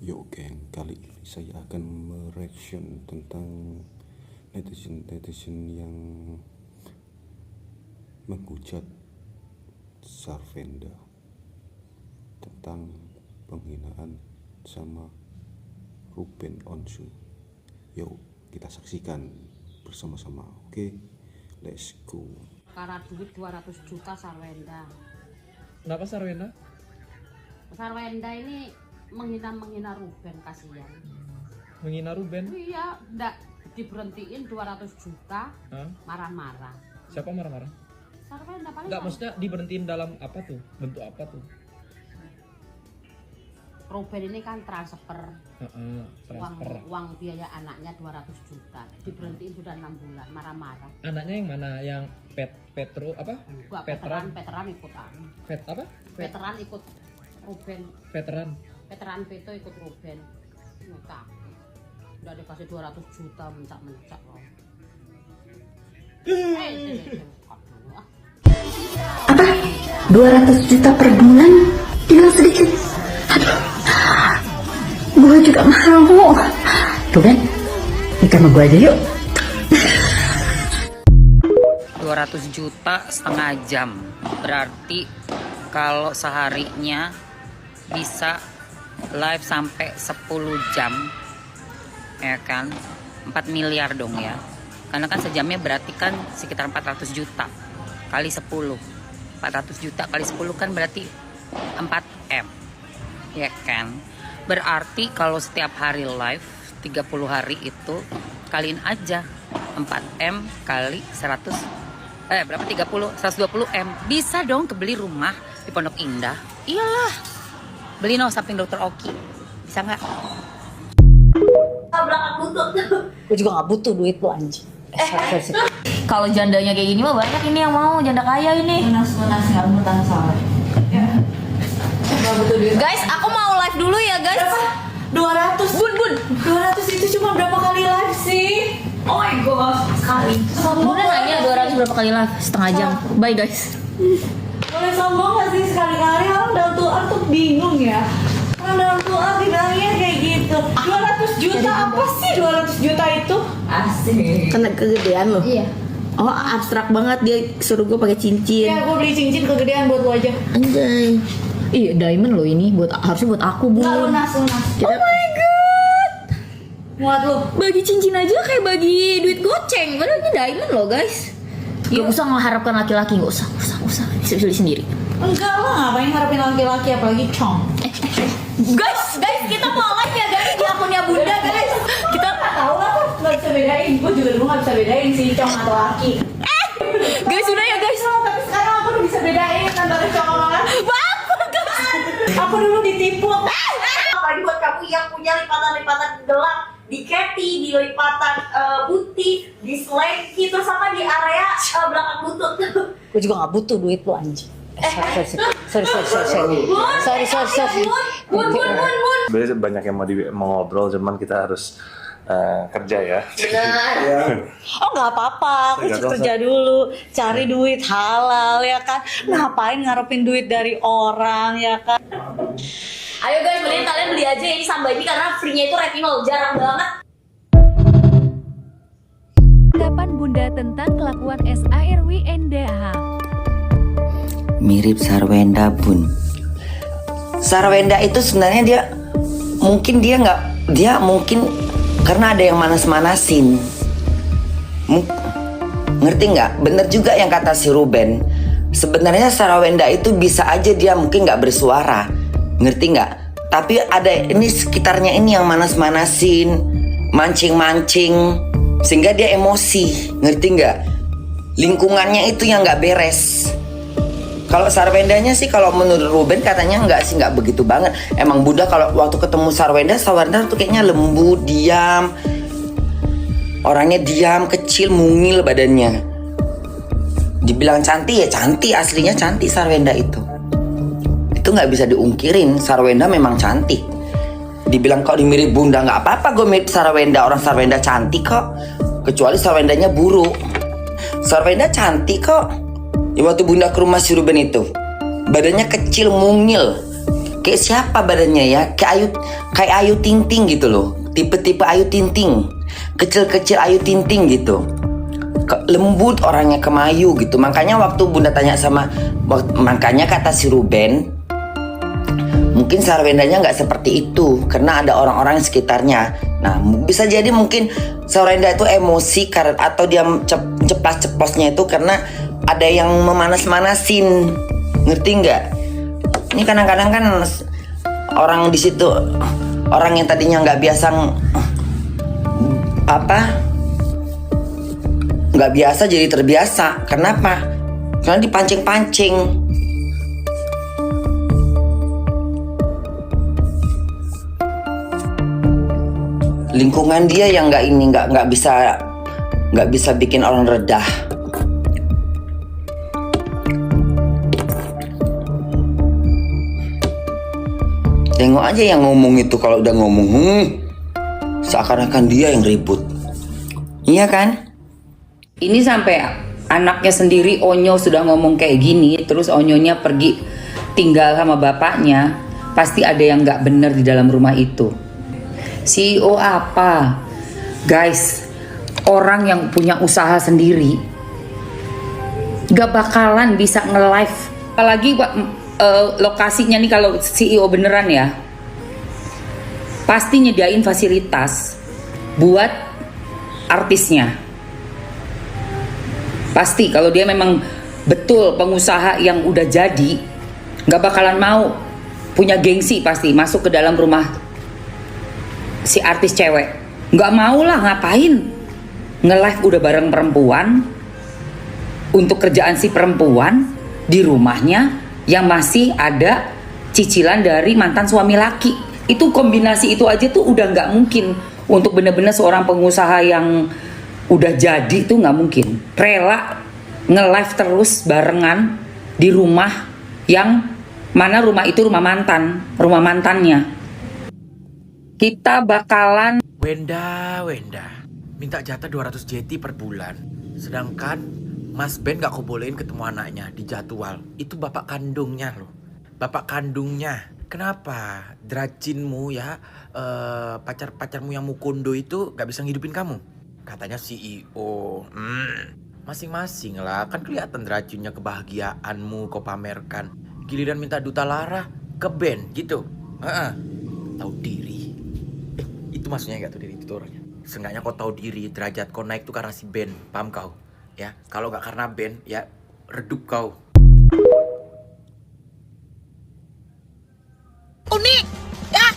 Yo geng, kali ini saya akan mereaction tentang netizen yang menghujat Sarvenda tentang penghinaan sama Ruben Onsu. Yo, kita saksikan bersama-sama. Oke, let's go. Karena duit 200 juta Sarvenda. Kenapa Sarvenda? Sarvenda ini menghina Ruben, kasihan. Menghina Ruben? Iya, enggak diberhentiin 200 juta, Hah? marah-marah. Siapa marah-marah? Sarvenda paling Enggak, maksudnya diberhentiin dalam apa tuh? Bentuk apa tuh? Ruben ini kan transfer Transfer. uang biaya anaknya 200 juta. Diberhentiin sudah 6 bulan, marah-marah. Anaknya yang mana? Yang Petro apa? Gua Veteran. veteran ikutan. Apa? Veteran ikut Ruben. Veteran. Veto ikut Ruben. Ngekak. Udah dikasih 200 juta mencak-mencak loh. Apa? 200 juta per bulan? Tinggal sedikit. Gue juga mau. Tuh kan, nikah sama gue aja yuk. 200 juta setengah jam. Berarti kalau seharinya bisa live sampai 10 jam. Ya kan? 4 miliar dong ya. Karena kan sejamnya berarti kan sekitar 400 juta kali 10. 400 juta kali 10 kan berarti 4M. Ya kan? Berarti kalau setiap hari live 30 hari itu kaliin aja 4M kali 100 berapa 30 120M. Bisa dong kebeli rumah di Pondok Indah. Iyalah. Beli samping Dokter Oki. Bisa nggak? Gue juga gak butuh duit lu anjing. Kalau jandanya kayak gini mah banyak ini yang mau, janda kaya ini. Munas nggak mutan salah. Gak butuh duit. Guys, aku mau live dulu ya guys. Berapa? 200. Bun. 200 itu cuma berapa kali live sih? Oh my god, sekali. Bunda nanya 200 berapa kali live? Setengah jam. Bye guys. Boleh sombong gak sih sekali-kali orang dalam tuan tuh bingung ya. Orang dalam tuan bilangnya kayak gitu. 200 juta apa sih 200 juta itu? Asik. Karena kegedean loh. Iya. Oh, abstrak banget, dia suruh gue pakai cincin. Ya gue beli cincin kegedean buat lo aja. Anjay. Iya, diamond loh ini harusnya buat aku, Bu. Nggak lunas. Kita Muat lo. Bagi cincin aja kayak bagi duit goceng. Padahal ini diamond loh, guys. Gak usah mengharapkan laki-laki, gak usah. Bisa beli sendiri. Enggak lo ngapain ngarepin laki-laki apalagi cong. Guys, kita mau live ya guys di akunnya Bunda guys. Kita Tahu lah tuh nggak bisa bedain. Gue juga dulu nggak bisa bedain sih cong atau laki. guys sudah ya guys. Tapi sekarang aku udah bisa bedain antara cong sama laki. Aku dulu ditipu. Apalagi buat kamu yang punya lipatan-lipatan gelap di keti, di lipatan putih, di selengki, terus apa di area belakang lutut. Gue juga gak butuh duit lu anjing. Sorry. Bun. Sebenarnya banyak yang mau ngobrol, cuman kita harus kerja ya. Oh nggak apa-apa, aku kerja dulu, cari duit halal ya kan. Ngapain ngarepin duit dari orang ya kan? Ayo guys, mending kalian beli aja ini Samba ini karena free-nya itu retinol, jarang banget. Tanggapan Bunda tentang kelakuan SARWNDH. Mirip Sarvenda Bun. Sarvenda itu sebenarnya dia mungkin karena ada yang manas-manasin. Ngerti nggak? Bener juga yang kata si Ruben. Sebenarnya Sarvenda itu bisa aja dia mungkin nggak bersuara, ngerti nggak? Tapi ada ini sekitarnya ini yang manas-manasin, mancing-mancing, sehingga dia emosi, ngerti nggak? Lingkungannya itu yang nggak beres. Kalau Sarvendanya sih kalau menurut Ruben katanya nggak begitu banget. Emang Bunda kalau waktu ketemu Sarvenda tuh kayaknya lembut, diam. Orangnya diam, kecil, mungil badannya. Dibilang cantik ya cantik, aslinya cantik Sarvenda itu. Itu nggak bisa diungkirin, Sarvenda memang cantik. Dibilang kok dimirip Bunda nggak apa-apa, gue mirip Sarvenda, orang Sarvenda cantik kok. Kecuali Sarvendanya buruk. Sarvenda cantik kok. Ya waktu Bunda ke rumah si Ruben itu, badannya kecil, mungil, kayak siapa badannya ya, kayak Ayu Ting Ting gitu loh, tipe-tipe Ayu Ting Ting, kecil-kecil Ayu Ting Ting gitu, lembut orangnya, kemayu gitu. Makanya waktu Bunda tanya makanya kata si Ruben, mungkin Sarwendanya nggak seperti itu karena ada orang-orang di sekitarnya. Nah, bisa jadi mungkin Sarwenda itu emosi karena atau dia ceplas-ceplosnya itu karena ada yang memanas-manasin, ngerti nggak? Ini kadang-kadang kan orang di situ, orang yang tadinya nggak biasa nggak biasa jadi terbiasa. Kenapa? Karena dipancing-pancing. Lingkungan dia yang nggak bisa bikin orang redah. Tengok aja yang ngomong itu, kalau udah ngomong seakan-akan dia yang ribut. Iya kan? Ini sampai anaknya sendiri Onyo sudah ngomong kayak gini, terus Onyonya pergi tinggal sama bapaknya, pasti ada yang nggak bener di dalam rumah itu. CEO apa? Guys, orang yang punya usaha sendiri gak bakalan bisa nge-live. Apalagi lokasinya nih, kalau CEO beneran ya, pasti nyediain fasilitas buat artisnya. Pasti kalau dia memang betul pengusaha yang udah jadi, gak bakalan mau, punya gengsi pasti masuk ke dalam rumah si artis cewek. Gak mau lah, ngapain nge-live udah bareng perempuan untuk kerjaan si perempuan di rumahnya yang masih ada cicilan dari mantan suami laki. Itu kombinasi itu aja tuh udah nggak mungkin. Untuk bener-bener seorang pengusaha yang udah jadi tuh nggak mungkin rela nge-live terus barengan di rumah yang mana rumah itu rumah mantannya. Kita bakalan Wenda minta jatah 200 JT per bulan, sedangkan Mas Ben gak kau bolehin ketemu anaknya di jadwal. Itu bapak kandungnya loh. Bapak kandungnya. Kenapa Drajinmu ya, pacarmu yang Mukondo itu gak bisa ngidupin kamu? Katanya CEO. Masing-masing lah. Kan kelihatan Drajinnya kebahagiaanmu kau pamerkan. Giliran minta duta lara ke Ben gitu. Tahu diri. Itu maksudnya gak tahu diri, itu orangnya. Seenggaknya kau tahu diri, derajat kau naik tuh karena si Ben. Paham kau? Ya, kalau nggak karena Ben, ya redup kau. Unik, ya,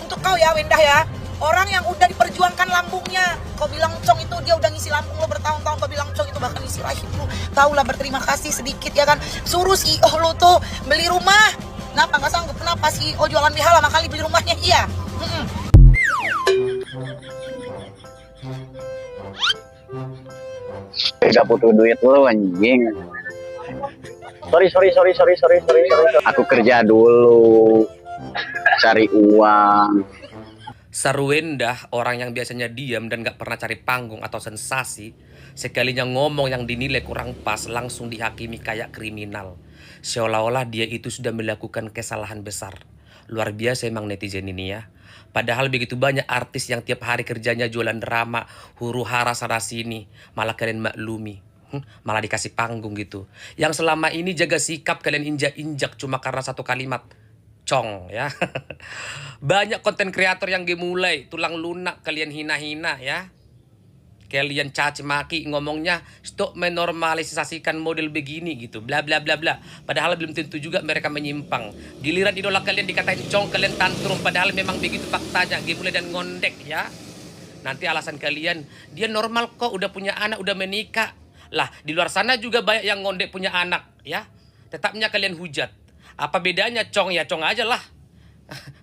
untuk kau ya Wenda ya, orang yang udah diperjuangkan lambungnya. Kau bilang Cong itu dia udah ngisi lambung lo bertahun-tahun. Kau bilang Cong itu bahkan ngisi rahim lo. Taulah berterima kasih sedikit ya kan. Suruh CEO lo tuh beli rumah. Kenapa nggak sanggup? Kenapa CEO jualan BH lama kali beli rumahnya? Iya. Gak butuh duit lu anjing. Sorry. Aku kerja dulu, cari uang. Sarwenda, orang yang biasanya diam dan gak pernah cari panggung atau sensasi, sekalinya ngomong yang dinilai kurang pas langsung dihakimi kayak kriminal. Seolah-olah dia itu sudah melakukan kesalahan besar. Luar biasa emang netizen ini ya. Padahal begitu banyak artis yang tiap hari kerjanya jualan drama, huru hara sana sini, malah kalian maklumi. Malah dikasih panggung gitu. Yang selama ini jaga sikap kalian injak-injak cuma karena satu kalimat Cong ya. Banyak konten kreator yang gemulai, tulang lunak kalian hina-hina ya. Kalian caci maki ngomongnya stop menormalisasikan model begini gitu, bla bla bla bla. Padahal belum tentu juga mereka menyimpang. Giliran idola kalian dikatain Cong, kalian tantrum, padahal memang begitu faktanya, gemulai dan ngondek ya. Nanti alasan kalian, dia normal kok, udah punya anak, udah menikah. Lah, di luar sana juga banyak yang ngondek punya anak ya. Tetapnya kalian hujat. Apa bedanya Cong ya Cong aja lah.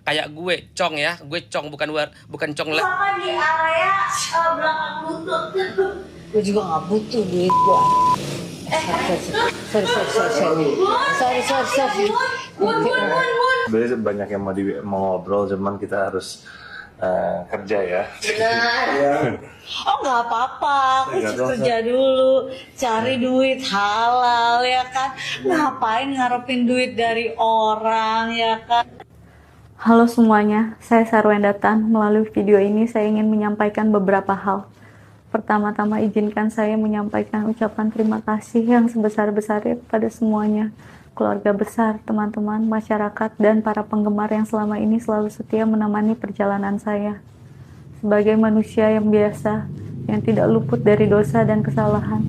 Kayak gue Cong ya, gue Cong bukan Cong lah. Sama di area belakang lutut. Gue juga gak butuh duit gue. Sorry. Sebenarnya banyak yang mau ngobrol, cuman kita harus kerja ya. Benar. Oh nggak apa-apa, aku kerja dulu, cari duit halal ya kan. Ngapain ngarepin duit dari orang ya kan? Halo semuanya, saya Sarwenda Tan. Melalui video ini saya ingin menyampaikan beberapa hal. Pertama-tama izinkan saya menyampaikan ucapan terima kasih yang sebesar-besarnya kepada semuanya, keluarga besar, teman-teman, masyarakat, dan para penggemar yang selama ini selalu setia menemani perjalanan saya. Sebagai manusia yang biasa, yang tidak luput dari dosa dan kesalahan,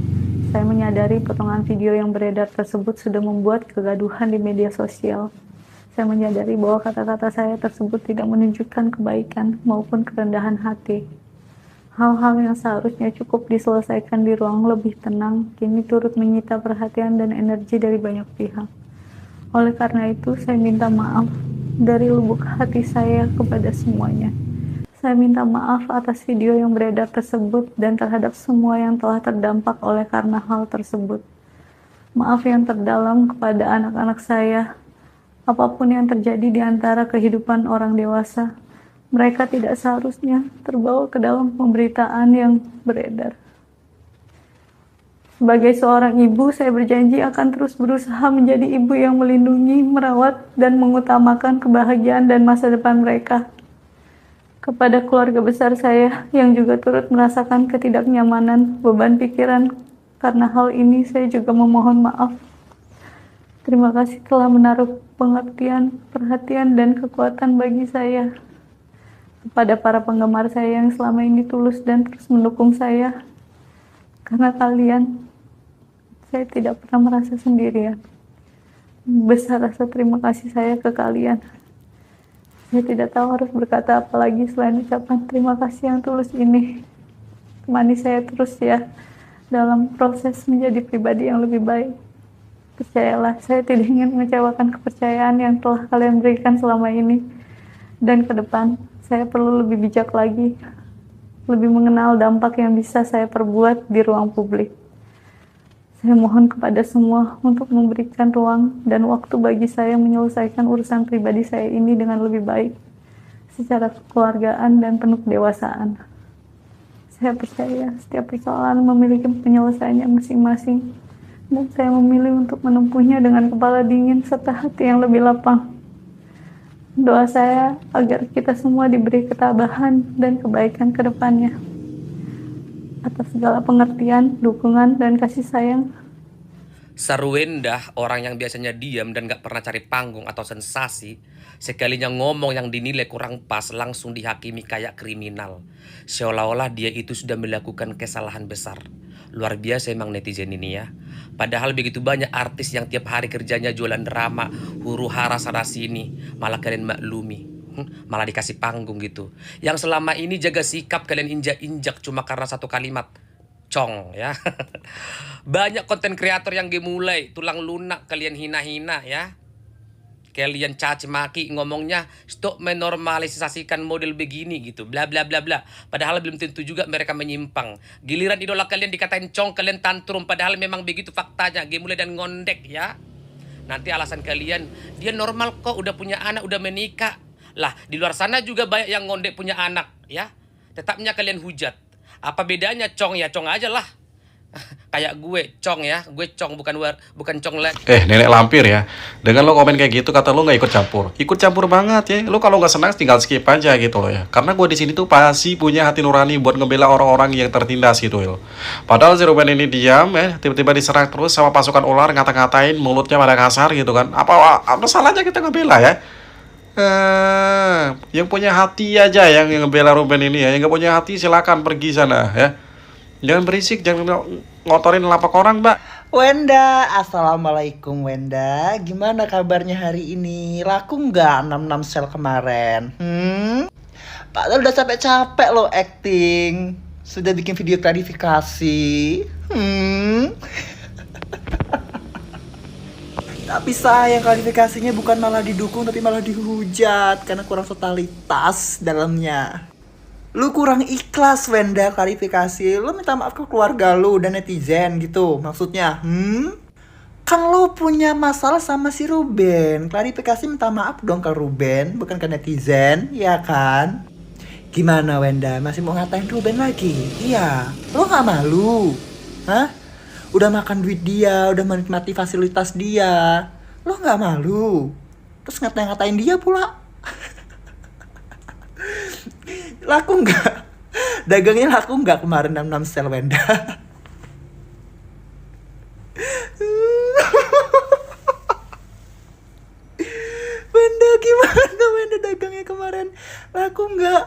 saya menyadari potongan video yang beredar tersebut sudah membuat kegaduhan di media sosial. Saya menyadari bahwa kata-kata saya tersebut tidak menunjukkan kebaikan maupun kerendahan hati. Hal-hal yang seharusnya cukup diselesaikan di ruang lebih tenang, kini turut menyita perhatian dan energi dari banyak pihak. Oleh karena itu, saya minta maaf dari lubuk hati saya kepada semuanya. Saya minta maaf atas video yang beredar tersebut dan terhadap semua yang telah terdampak oleh karena hal tersebut. Maaf yang terdalam kepada anak-anak saya. Apapun yang terjadi di antara kehidupan orang dewasa, mereka tidak seharusnya terbawa ke dalam pemberitaan yang beredar. Sebagai seorang ibu, saya berjanji akan terus berusaha menjadi ibu yang melindungi, merawat, dan mengutamakan kebahagiaan dan masa depan mereka. Kepada keluarga besar saya yang juga turut merasakan ketidaknyamanan, beban pikiran, karena hal ini saya juga memohon maaf. Terima kasih telah menaruh pengertian, perhatian, dan kekuatan bagi saya. Kepada para penggemar saya yang selama ini tulus dan terus mendukung saya. Karena kalian, saya tidak pernah merasa sendirian. Besar rasa terima kasih saya ke kalian. Saya tidak tahu harus berkata apa lagi selain ucapan terima kasih yang tulus ini. Temani saya terus ya, dalam proses menjadi pribadi yang lebih baik. Percayalah, saya tidak ingin mengecewakan kepercayaan yang telah kalian berikan selama ini. Dan ke depan, saya perlu lebih bijak lagi, lebih mengenal dampak yang bisa saya perbuat di ruang publik. Saya mohon kepada semua untuk memberikan ruang dan waktu bagi saya menyelesaikan urusan pribadi saya ini dengan lebih baik, secara kekeluargaan dan penuh kedewasaan. Saya percaya setiap persoalan memiliki penyelesaiannya masing-masing, dan saya memilih untuk menempuhnya dengan kepala dingin serta hati yang lebih lapang. Doa saya agar kita semua diberi ketabahan dan kebaikan ke depannya. Atas segala pengertian, dukungan, dan kasih sayang. Sarwenda, orang yang biasanya diam dan gak pernah cari panggung atau sensasi, sekalinya ngomong yang dinilai kurang pas langsung dihakimi kayak kriminal. Seolah-olah dia itu sudah melakukan kesalahan besar. Luar biasa emang netizen ini ya. Padahal begitu banyak artis yang tiap hari kerjanya jualan drama, huru hara sana sini, malah kalian maklumi. Malah dikasih panggung gitu. Yang selama ini jaga sikap kalian injak-injak cuma karena satu kalimat cong ya. Banyak konten kreator yang gemulai, tulang lunak kalian hina-hina ya. Kalian caci maki ngomongnya stop menormalisasikan model begini gitu, bla bla bla bla. Padahal belum tentu juga mereka menyimpang. Giliran idola kalian dikatain cong, kalian tantrum, padahal memang begitu faktanya, gemulai dan ngondek ya. Nanti alasan kalian, dia normal kok, udah punya anak, udah menikah. Lah, di luar sana juga banyak yang ngondek punya anak ya. Tetapnya kalian hujat. Apa bedanya cong ya, cong aja lah. Kayak gue cong ya, gue cong bukan cong lek. Nenek lampir ya. Dengan lo komen kayak gitu kata lo nggak ikut campur. Ikut campur banget ya. Lo kalau nggak senang tinggal skip aja gitu loh ya. Karena gue di sini tuh pasti punya hati nurani buat ngebela orang-orang yang tertindas gitu loh. Padahal si Ruben ini diam ya, tiba-tiba diserang terus sama pasukan ular, ngata-ngatain, mulutnya pada kasar gitu kan. Apa salahnya kita ngebela ya? Yang punya hati aja yang ngebela Ruben ini ya. Yang nggak punya hati silakan pergi sana ya. Jangan berisik, jangan ngotorin lapak orang, Mbak. Wenda, assalamualaikum Wenda. Gimana kabarnya hari ini? Laku nggak 66 sel kemarin? Padahal udah capek-capek lo acting. Sudah bikin video klarifikasi. Tapi sayang klarifikasinya bukan malah didukung tapi malah dihujat karena kurang totalitas dalamnya. Lu kurang ikhlas Wenda klarifikasi. Lu minta maaf ke keluarga lu dan netizen gitu maksudnya. Kan lu punya masalah sama si Ruben. Klarifikasi minta maaf dong ke Ruben, bukan ke netizen, ya kan? Gimana Wenda, masih mau ngatain Ruben lagi? Iya, lu gak malu? Hah? Udah makan duit dia, udah menikmati fasilitas dia, lu gak malu? Terus ngatain dia pula? Laku nggak? Dagangnya laku nggak kemarin 66 sel Wenda? Wenda gimana Wenda dagangnya kemarin? Laku nggak?